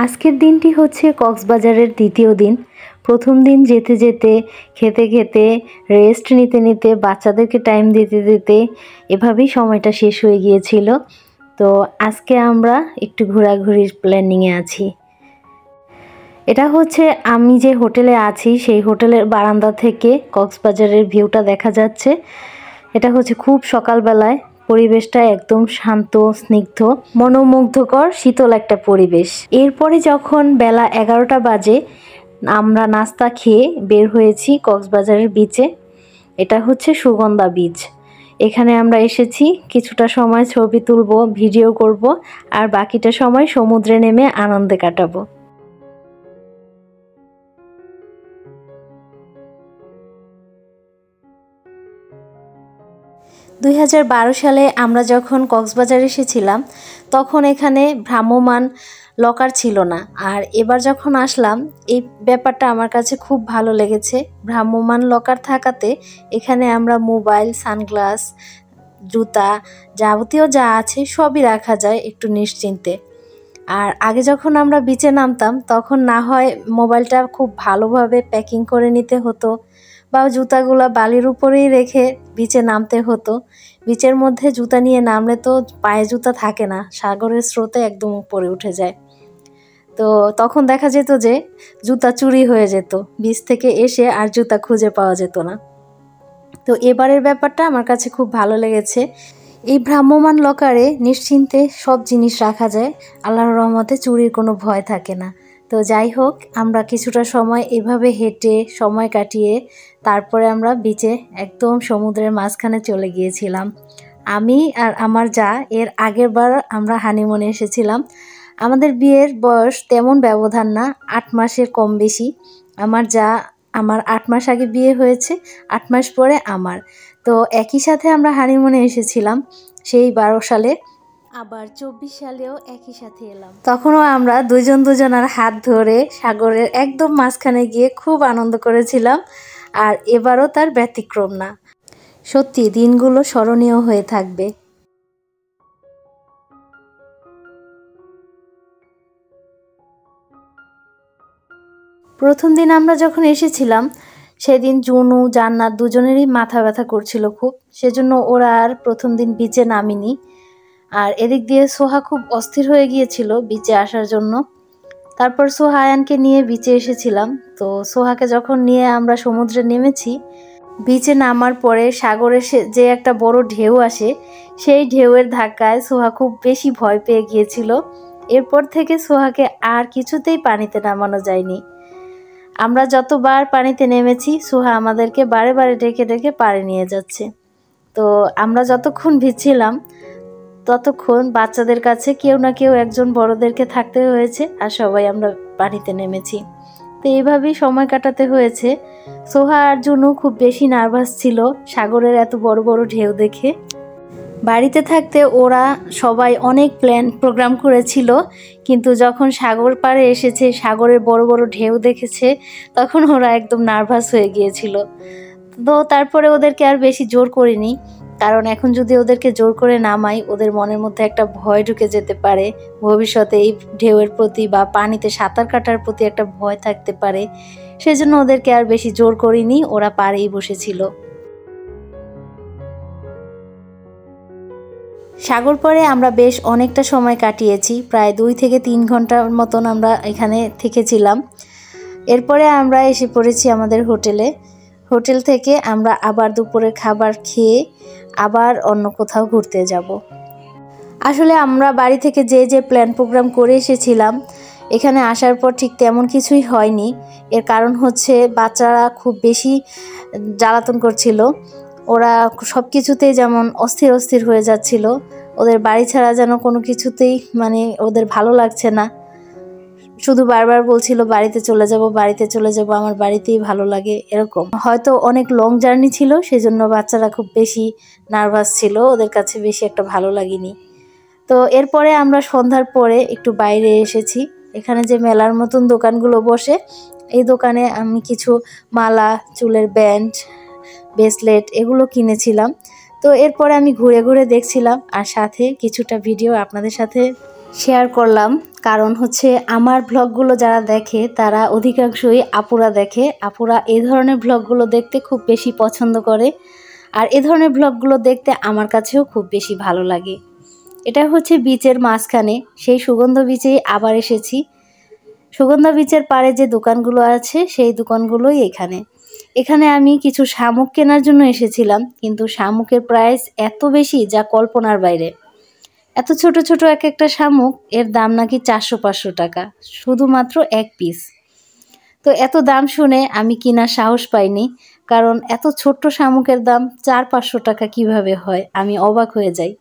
আজকের দিনটি হচ্ছে কক্সবাজারের দ্বিতীয় দিন। প্রথম দিন যেতে যেতে, খেতে খেতে, রেস্ট নিতে নিতে, বাচ্চাদেরকে টাইম দিতে দিতে এভাবেই সময়টা শেষ হয়ে গিয়েছিল। তো আজকে আমরা একটু ঘোরাঘুরির প্ল্যানিংয়ে আছি। এটা হচ্ছে আমি যে হোটেলে আছি সেই হোটেলের বারান্দা থেকে কক্সবাজারের ভিউটা দেখা যাচ্ছে। এটা হচ্ছে খুব সকালবেলায়, পরিবেশটা একদম শান্ত, স্নিগ্ধ, মনোমুগ্ধকর, শীতল একটা পরিবেশ। এরপরে যখন বেলা 11টা বাজে আমরা নাস্তা খেয়ে বের হয়েছি কক্সবাজারের বিচে। এটা হচ্ছে সুগন্ধা বিচ। এখানে আমরা এসেছি কিছুটা সময় ছবি তুলব, ভিডিও করব, আর বাকিটা সময় সমুদ্রে নেমে আনন্দে কাটাবো। সালে আমরা যখন কক্সবাজার এসেছিলাম তখন এখানে ভ্রাম্যমাণ লকার ছিল না, আর এবার যখন আসলাম এই ব্যাপারটা আমার কাছে খুব ভালো লেগেছে। ভ্রাম্যমাণ লকার থাকাতে এখানে আমরা মোবাইল, সানগ্লাস, জুতা, যাবতীয় যা আছে সবই রাখা যায় একটু নিশ্চিন্তে। আর আগে যখন আমরা বিচে নামতাম তখন না হয় মোবাইলটা খুব ভালোভাবে প্যাকিং করে নিতে হতো, বা জুতাগুলা বালির উপরেই রেখে বিচে নামতে হতো। বিচের মধ্যে জুতা নিয়ে নামলে তো পায়ে জুতা থাকে না, সাগরের স্রোতে একদম উপরে উঠে যায়। তো তখন দেখা যেত যে জুতা চুরি হয়ে যেত, বিচ থেকে এসে আর জুতা খুঁজে পাওয়া যেত না। তো এবারের ব্যাপারটা আমার কাছে খুব ভালো লেগেছে। এই ভ্রাম্যমাণ লকারে নিশ্চিন্তে সব জিনিস রাখা যায়, আল্লাহর রহমতে চুরির কোনো ভয় থাকে না। তো যাই হোক, আমরা কিছুটা সময় এভাবে হেঁটে সময় কাটিয়ে তারপরে আমরা বিচে একদম সমুদ্রের মাঝখানে চলে গিয়েছিলাম। আমি আর আমার যা এর আগের বার আমরা হানিমুনে এসেছিলাম। আমাদের বিয়ের বয়স তেমন ব্যবধান না, 8 মাসের কম বেশি। আমার 8 মাস আগে বিয়ে হয়েছে, 8 মাস পরে আমার। তো একই সাথে আমরা হানিমুনে এসেছিলাম সেই 12 সালে, আবার 24 সালেও একই সাথে এলাম। তখনও আমরা দুজনার হাত ধরে সাগরের একদম মাঝখানে গিয়ে খুব আনন্দ করেছিলাম। আর এবারও তার ব্যতিক্রম না। সত্যি দিনগুলো স্মরণীয় হয়ে থাকবে। প্রথম দিন আমরা যখন এসেছিলাম সেদিন জুনু, জান্নাত দুজনেরই মাথা ব্যথা করছিল খুব, সেজন্য ওরা আর প্রথম দিন বিচে নামিনি। আর এদিক দিয়ে সোহা খুব অস্থির হয়ে গিয়েছিল বিচে আসার জন্য। তারপর সোহা আয়ানকে নিয়ে বিচে এসেছিলাম। তো সোহাকে যখন নিয়ে আমরা সমুদ্রে নেমেছি, বিচে নামার পরে সাগরে যে একটা বড় ঢেউ আসে, সেই ঢেউয়ের ধাক্কায় সোহা খুব বেশি ভয় পেয়ে গিয়েছিল। এরপর থেকে সোহাকে আর কিছুতেই পানিতে নামানো যায়নি। আমরা যতবার পানিতে নেমেছি সোহা আমাদেরকে বারে বারে ডেকে ডেকে পাড়ে নিয়ে যাচ্ছে। তো আমরা যতক্ষণ ভিজছিলাম ততক্ষণ বাচ্চাদের কাছে কেউ না কেউ একজন বড়দেরকে থাকতে হয়েছে, আর সবাই আমরা পানিতে নেমেছি। তো এইভাবেই সময় কাটাতে হয়েছে। সোহা আর জুনু খুব বেশি নার্ভাস ছিল সাগরের এত বড় বড় ঢেউ দেখে। বাড়িতে থাকতে ওরা সবাই অনেক প্রোগ্রাম করেছিল, কিন্তু যখন সাগর পাড়ে এসেছে, সাগরের বড় বড় ঢেউ দেখেছে, তখন ওরা একদম নার্ভাস হয়ে গিয়েছিল। তো তারপরে ওদেরকে আর বেশি জোর করিনি, কারণ এখন যদি ওদেরকে জোর করে নামাই ওদের মনের মধ্যে একটা ভয় ঢুকে যেতে পারে, ভবিষ্যতে এই ঢেউয়ের প্রতি বা পানিতে সাঁতার কাটার প্রতি একটা ভয় থাকতে পারে। সেজন্য ওদেরকে আর বেশি জোর করিনি, ওরা পাড়েই বসেছিল। সাগর পাড়ে আমরা বেশ অনেকটা সময় কাটিয়েছি, প্রায় 2 থেকে 3 ঘন্টার মতন আমরা এখানে থেকেছিলাম। এরপরে আমরা এসে পড়েছি আমাদের হোটেলে। হোটেল থেকে আমরা আবার দুপুরের খাবার খেয়ে আবার অন্য কোথাও ঘুরতে যাব। আসলে আমরা বাড়ি থেকে যে প্রোগ্রাম করে এসেছিলাম, এখানে আসার পর ঠিক তেমন কিছুই হয়নি। এর কারণ হচ্ছে বাচ্চারা খুব বেশি জ্বালাতন করছিল। ওরা সব কিছুতেই যেমন অস্থির অস্থির হয়ে যাচ্ছিল, ওদের বাড়ি ছাড়া যেন কোনো কিছুতেই ওদের ভালো লাগছে না। শুধু বারবার বলছিল বাড়িতে চলে যাব, বাড়িতে চলে যাব, আমার বাড়িতেই ভালো লাগে। এরকম হয়তো অনেক লং জার্নি ছিল, সেজন্য বাচ্চারা খুব বেশি নার্ভাস ছিল, ওদের কাছে বেশি একটা ভালো লাগেনি। তো এরপরে আমরা সন্ধ্যার পরে একটু বাইরে এসেছি। এখানে যে মেলার মতন দোকানগুলো বসে, এই দোকানে আমি কিছু মালা, চুলের ব্যান্ড, ব্রেসলেট এগুলো কিনেছিলাম। তো এরপরে আমি ঘুরে ঘুরে দেখছিলাম, আর সাথে কিছুটা ভিডিও আপনাদের সাথে শেয়ার করলাম, কারণ হচ্ছে আমার ব্লগগুলো যারা দেখে তারা অধিকাংশই আপুরা দেখে। আপুরা এই ধরনের ব্লগগুলো দেখতে খুব বেশি পছন্দ করে, আর এ ধরনের ব্লগগুলো দেখতে আমার কাছেও খুব বেশি ভালো লাগে। এটা হচ্ছে বিচের মাঝখানে, সেই সুগন্ধ বিচেই আবার এসেছি। সুগন্ধ বিচের পাড়ে যে দোকানগুলো আছে সেই দোকানগুলোই এখানে আমি কিছু শামুক কেনার জন্য এসেছিলাম, কিন্তু শামুকের প্রাইস এত বেশি যা কল্পনার বাইরে। এত ছোট ছোট এক একটা শামুক, এর দাম নাকি 400-500 টাকা, শুধুমাত্র এক পিস। তো এত দাম শুনে আমি কেনার সাহস পাইনি, কারণ এত ছোট্ট শামুকের দাম 400-500 টাকা কিভাবে হয়, আমি অবাক হয়ে যাই।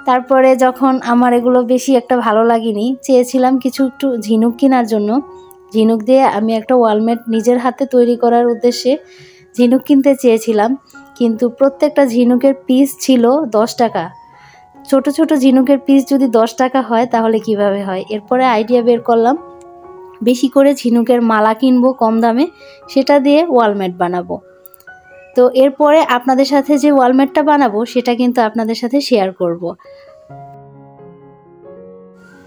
তারপরে যখন আমার এগুলো বেশি একটা ভালো লাগেনি, চেয়েছিলাম কিছু একটু ঝিনুক কেনার জন্য। ঝিনুক দিয়ে আমি একটা ওয়ালমেট নিজের হাতে তৈরি করার উদ্দেশ্যে ঝিনুক কিনতে চেয়েছিলাম, কিন্তু প্রত্যেকটা ঝিনুকের পিস ছিল 10 টাকা। ছোট ছোট ঝিনুকের পিস যদি 10 টাকা হয় তাহলে কিভাবে হয়। এরপরে আইডিয়া বের করলাম, বেশি করে ঝিনুকের মালা কিনবো কম দামে, সেটা দিয়ে ওয়ালমেট বানাবো। তো এরপরে আপনাদের সাথে যে ওয়ালমেটটা বানাবো সেটা কিন্তু আপনাদের সাথে শেয়ার করব।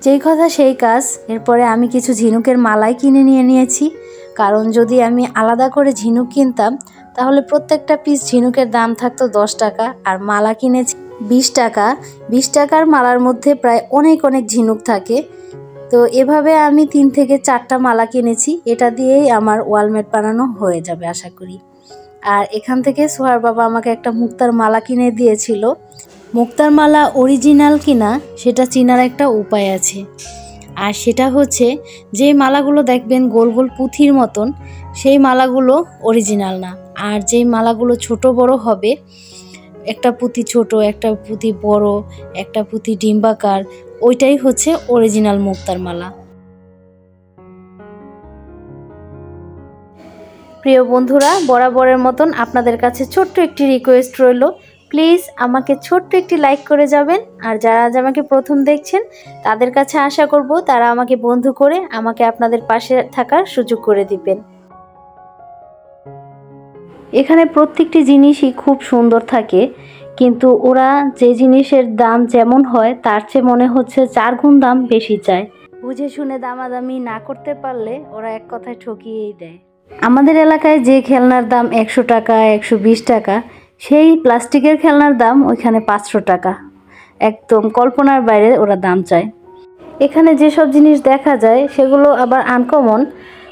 যেই কথা সেই কাজ, এরপরে আমি কিছু ঝিনুকের মালাই কিনে নিয়েছি, কারণ যদি আমি আলাদা করে ঝিনুক কিনতাম তাহলে প্রত্যেকটা পিস ঝিনুকের দাম থাকতো 10 টাকা, আর মালা কিনেছি 20 টাকা। 20 টাকার মালার মধ্যে প্রায় অনেক অনেক ঝিনুক থাকে। তো এভাবে আমি 3 থেকে 4টা মালা কিনেছি, এটা দিয়েই আমার ওয়ালমেট বানানো হয়ে যাবে আশা করি। আর এখান থেকে সোহার বাবা আমাকে একটা মুক্তার মালা কিনে দিয়েছিল। মুক্তার মালা অরিজিনাল কিনা সেটা চেনার একটা উপায় আছে, আর সেটা হচ্ছে যে মালাগুলো দেখবেন গোল গোল পুঁথির মতন, সেই মালাগুলো অরিজিনাল না। আর যেই মালাগুলো ছোট বড় হবে, একটা পুঁথি ছোট, একটা পুঁথি বড়, একটা পুঁথি ডিম্বাকার, ওইটাই হচ্ছে অরিজিনাল মুক্তার মালা। প্রিয় বন্ধুরা, বরাবরের মতন আপনাদের কাছে ছোট্ট একটি রিকোয়েস্ট রইল, প্লিজ আমাকে ছোট্ট একটি লাইক করে যাবেন। আর যারা আজ আমাকে প্রথম দেখছেন তাদের কাছে আশা করব তারা আমাকে বন্ধু করে আমাকে আপনাদের পাশে থাকার সুযোগ করে দিবেন। এখানে প্রত্যেকটি জিনিসই খুব সুন্দর থাকে, কিন্তু ওরা যে জিনিসের দাম যেমন হয় তার চেয়ে মনে হচ্ছে 4 গুণ দাম বেশি চায়। বুঝে শুনে দামাদামি না করতে পারলে ওরা এক কথায় ঠকিয়েই দেয়। আমাদের এলাকায় যে খেলনার দাম 100 টাকা 120 টাকা, সেই প্লাস্টিকের খেলনার দাম ওইখানে 500 টাকা। একদম কল্পনার বাইরে ওরা দাম চায়। এখানে যেসব জিনিস দেখা যায় সেগুলো আবার আনকমন,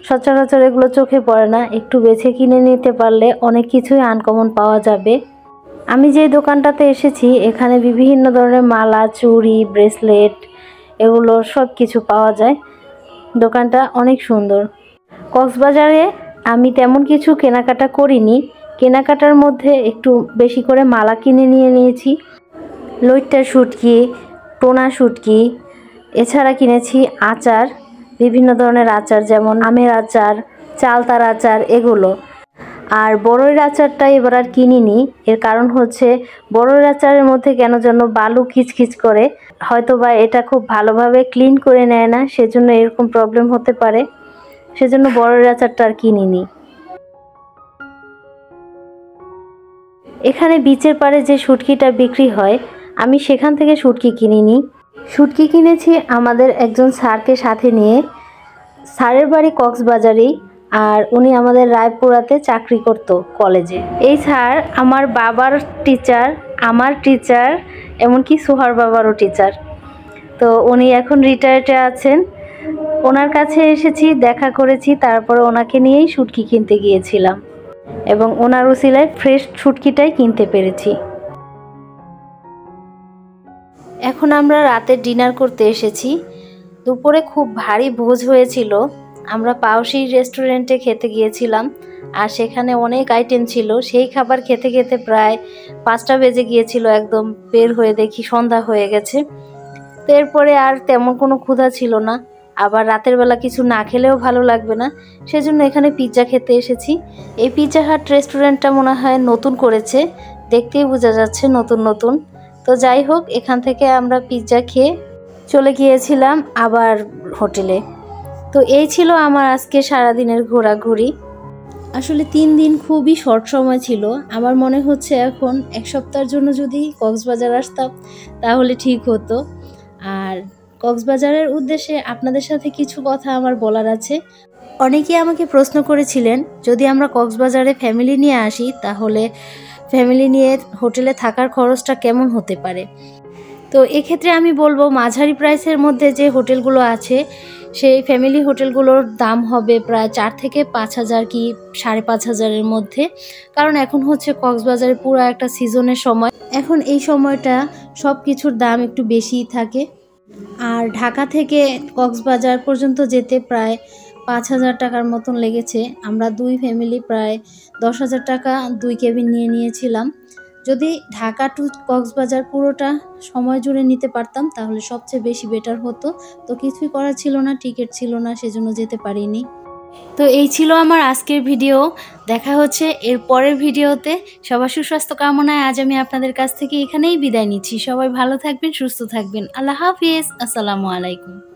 সচরাচর এগুলো চোখে পড়ে না। একটু বেছে কিনে নিতে পারলে অনেক কিছুই আনকমন পাওয়া যাবে। আমি যে দোকানটাতে এসেছি এখানে বিভিন্ন ধরনের মালা, চুড়ি, ব্রেসলেট, এগুলো সব কিছু পাওয়া যায়। দোকানটা অনেক সুন্দর। কক্সবাজারে আমি তেমন কিছু কেনাকাটা করিনি, কেনাকাটার মধ্যে একটু বেশি করে মালা কিনে নিয়েছি, লইট্টা শুটকি, টোনা শুটকি, এছাড়া কিনেছি আচার, বিভিন্ন ধরনের আচার, যেমন আমের আচার, চালতার আচার, এগুলো। আর বড়ইয়ের আচারটা এবার আর কিনিনি, এর কারণ হচ্ছে বড়ইয়ের আচারের মধ্যে কেন যেন বালু খিচখিচ করে, হয়তো বা এটা খুব ভালোভাবে ক্লিন করে নেয় না, সেজন্য এরকম প্রবলেম হতে পারে, সেজন্য বড়ইয়ের আচারটা আর কিনিনি। এখানে বিচের পাড়ে যে শুটকিটা বিক্রি হয়, আমি সেখান থেকে শুটকি কিনিনি। শুটকি কিনেছি আমাদের একজন স্যারকে সাথে নিয়ে। স্যারের বাড়ি কক্সবাজারেই, আর উনি আমাদের রায়পুরাতে চাকরি করতো কলেজে। এই স্যার আমার বাবার টিচার, আমার টিচার, এমনকি সোহার বাবারও টিচার। তো উনি এখন রিটায়ার্ডে আছেন। ওনার কাছে এসেছি, দেখা করেছি, তারপরে ওনাকে নিয়েই শুটকি কিনতে গিয়েছিলাম, এবং ওনার উসিলায় ফ্রেশ শুটকিটাই কিনতে পেরেছি। এখন আমরা রাতে ডিনার করতে এসেছি। দুপুরে খুব ভারী ভোজ হয়েছিল। আমরা পাউসি রেস্টুরেন্টে খেতে গিয়েছিলাম, আর সেখানে অনেক আইটেম ছিল। সেই খাবার খেতে খেতে প্রায় 5টা বেজে গিয়েছিল, একদম বের হয়ে দেখি সন্ধ্যা হয়ে গেছে। তো এরপরে আর তেমন কোনো ক্ষুধা ছিল না, আবার রাতের বেলা কিছু না খেলেও ভালো লাগবে না, সেজন্য এখানে পিৎজা খেতে এসেছি। এই পিৎজা হাট রেস্টুরেন্টটা মনে হয় নতুন করেছে, দেখতেই বোঝা যাচ্ছে নতুন নতুন। তো যাই হোক, এখান থেকে আমরা পিৎজা খেয়ে চলে গিয়েছিলাম আবার হোটেলে। তো এই ছিল আমার আজকে সারাদিনের ঘোরাঘুরি। আসলে 3 দিন খুবই শর্ট সময় ছিল। আমার মনে হচ্ছে এখন 1 সপ্তাহের জন্য যদি কক্সবাজার আসতাম তাহলে ঠিক হতো। আর কক্সবাজারের উদ্দেশ্যে আপনাদের সাথে কিছু কথা আমার বলার আছে। অনেকেই আমাকে প্রশ্ন করেছিলেন যদি আমরা কক্সবাজারে ফ্যামিলি নিয়ে আসি তাহলে ফ্যামিলি নিয়ে হোটেলে থাকার খরচটা কেমন হতে পারে। তো এক্ষেত্রে আমি বলবো মাঝারি প্রাইসের মধ্যে যে হোটেলগুলো আছে সেই ফ্যামিলি হোটেলগুলোর দাম হবে প্রায় 4 থেকে 5,000 কি 5,500-এর মধ্যে। কারণ এখন হচ্ছে কক্সবাজারে পুরো একটা সিজনের সময়, এখন এই সময়টা সব কিছুর দাম একটু বেশিই থাকে। আর ঢাকা থেকে কক্সবাজার পর্যন্ত যেতে প্রায় 5,000 টাকার মতন লেগেছে। আমরা 2 ফ্যামিলি প্রায় 10,000 টাকা 2 কেবিন নিয়ে নিয়েছিলাম। যদি ঢাকা টু কক্সবাজার পুরোটা সময় জুড়ে নিতে পারতাম তাহলে সবচেয়ে বেশি বেটার হতো। তো কিছুই করার ছিল না, টিকিট ছিল না, সেজন্য যেতে পারিনি। তো এই ছিল আমার আজকের ভিডিও। দেখা হচ্ছে এর পরের ভিডিওতে। সবার সুস্বাস্থ্য কামনায় আজ আমি আপনাদের কাছ থেকে এখানেই বিদায় নিচ্ছি। সবাই ভালো থাকবেন, সুস্থ থাকবেন। আল্লাহ হাফিজ। আসসালামু আলাইকুম।